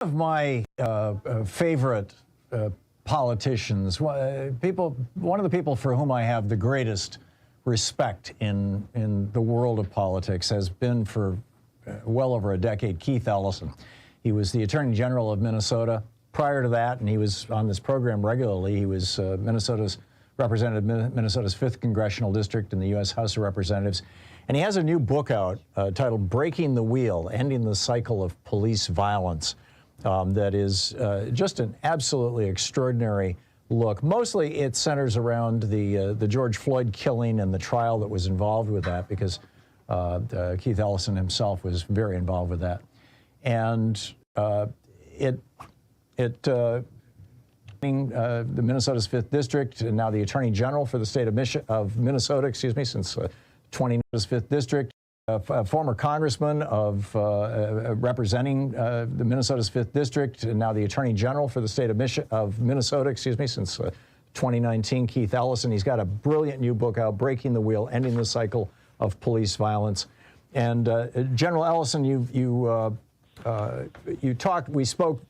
One of my favorite politicians, one of the people for whom I have the greatest respect in the world of politics has been for well over a decade, Keith Ellison. He was the Attorney General of Minnesota. Prior to that, and he was on this program regularly, he was Minnesota's representative, Minnesota's 5th Congressional District in the U.S. House of Representatives. And he has a new book out titled Breaking the Wheel, Ending the Cycle of Police Violence. That is just an absolutely extraordinary look. Mostly it centers around the George Floyd killing and the trial that was involved with that, because Keith Ellison himself was very involved with that. And the Minnesota's 5th District, and now the Attorney General for the state of Minnesota, excuse me, since 5th District, a former congressman of representing the Minnesota's 5th District, and now the Attorney General for the state of Minnesota, excuse me, since 2019, Keith Ellison. He's got a brilliant new book out, Breaking the Wheel, Ending the Cycle of Police Violence. And General Ellison, we spoke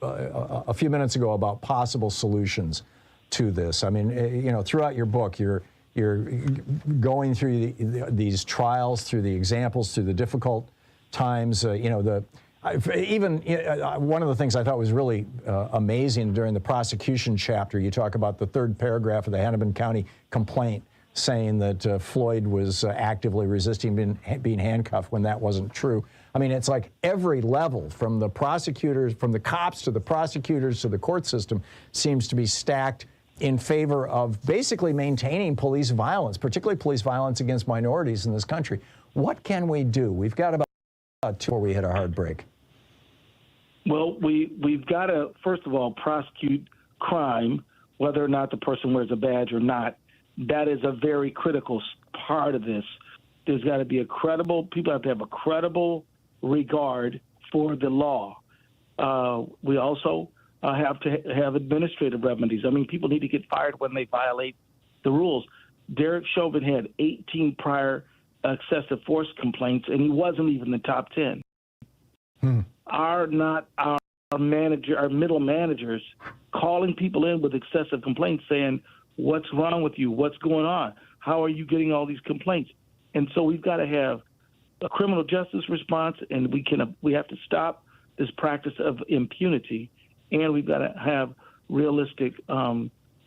a few minutes ago about possible solutions to this. I mean, you know, throughout your book, you're going through these trials, through the examples, through the difficult times. You know, one of the things I thought was really amazing during the prosecution chapter, you talk about the 3rd paragraph of the Hennepin County complaint saying that Floyd was actively resisting being handcuffed when that wasn't true. I mean, it's like every level, from the prosecutors, from the cops to the prosecutors to the court system, seems to be stacked in favor of basically maintaining police violence, particularly police violence against minorities in this country. What can we do? We've got about 2 before we hit a hard break. Well, we've got to, first of all, prosecute crime, whether or not the person wears a badge or not. That is a very critical part of this. There's got to be people have to have a credible regard for the law. We also have to have administrative remedies. I mean, people need to get fired when they violate the rules. Derek Chauvin had 18 prior excessive force complaints, and he wasn't even the top 10. Our middle managers calling people in with excessive complaints saying, what's wrong with you? What's going on? How are you getting all these complaints? And so we've got to have a criminal justice response, and we have to stop this practice of impunity, and we've got to have realistic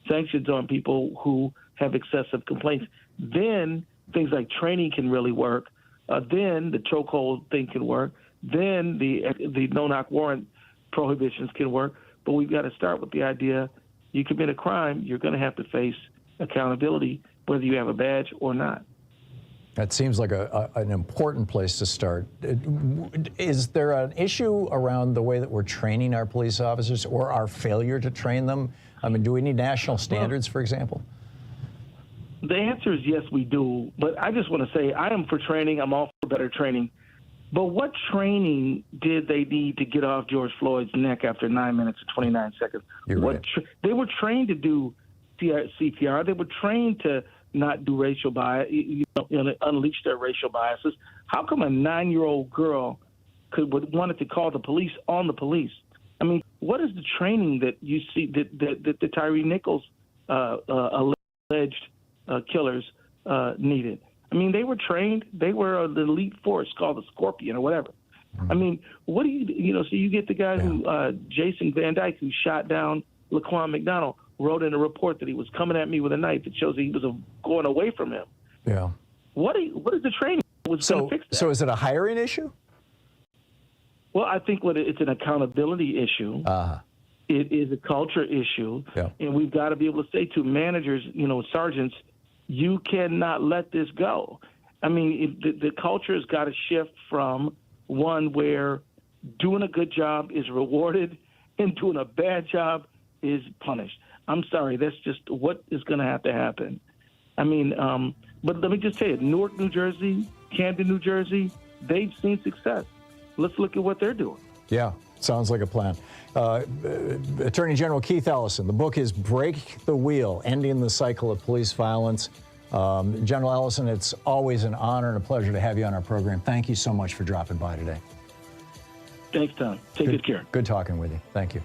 sanctions on people who have excessive complaints. Then things like training can really work. Then the chokehold thing can work. Then the no-knock warrant prohibitions can work. But we've got to start with the idea: you commit a crime, you're going to have to face accountability, whether you have a badge or not. That seems like an important place to start. Is there an issue around the way that we're training our police officers, or our failure to train them? I mean, do we need national standards, for example? The answer is yes, we do. But I just want to say I am for training. I'm all for better training. But what training did they need to get off George Floyd's neck after 9 minutes and 29 seconds? You're right. They were trained to do CPR. They were trained to not do racial bias, unleash their racial biases. How come a 9-year-old girl would wanted to call the police on the police? I mean, what is the training that you see that the Tyree Nichols alleged killers needed? I mean, they were trained. They were an elite force called the Scorpion or whatever. I mean, what do so you get the guy who, Jason Van Dyke, who shot down Laquan McDonald, wrote in a report that he was coming at me with a knife. It shows that he was going away from him. Yeah. What is the training? What's going to fix that? So is it a hiring issue? Well, I think it's an accountability issue. It is a culture issue. Yeah. And we've got to be able to say to managers, sergeants, you cannot let this go. I mean, the culture has got to shift from one where doing a good job is rewarded and doing a bad job is punished. I'm sorry, that's just what is going to have to happen. I mean, but let me just tell you, Newark, New Jersey, Camden, New Jersey, they've seen success. Let's look at what they're doing. Yeah, sounds like a plan. Attorney General Keith Ellison, the book is Break the Wheel, Ending the Cycle of Police Violence. General Ellison, it's always an honor and a pleasure to have you on our program. Thank you so much for dropping by today. Thanks, Tom. Take good care. Good talking with you. Thank you.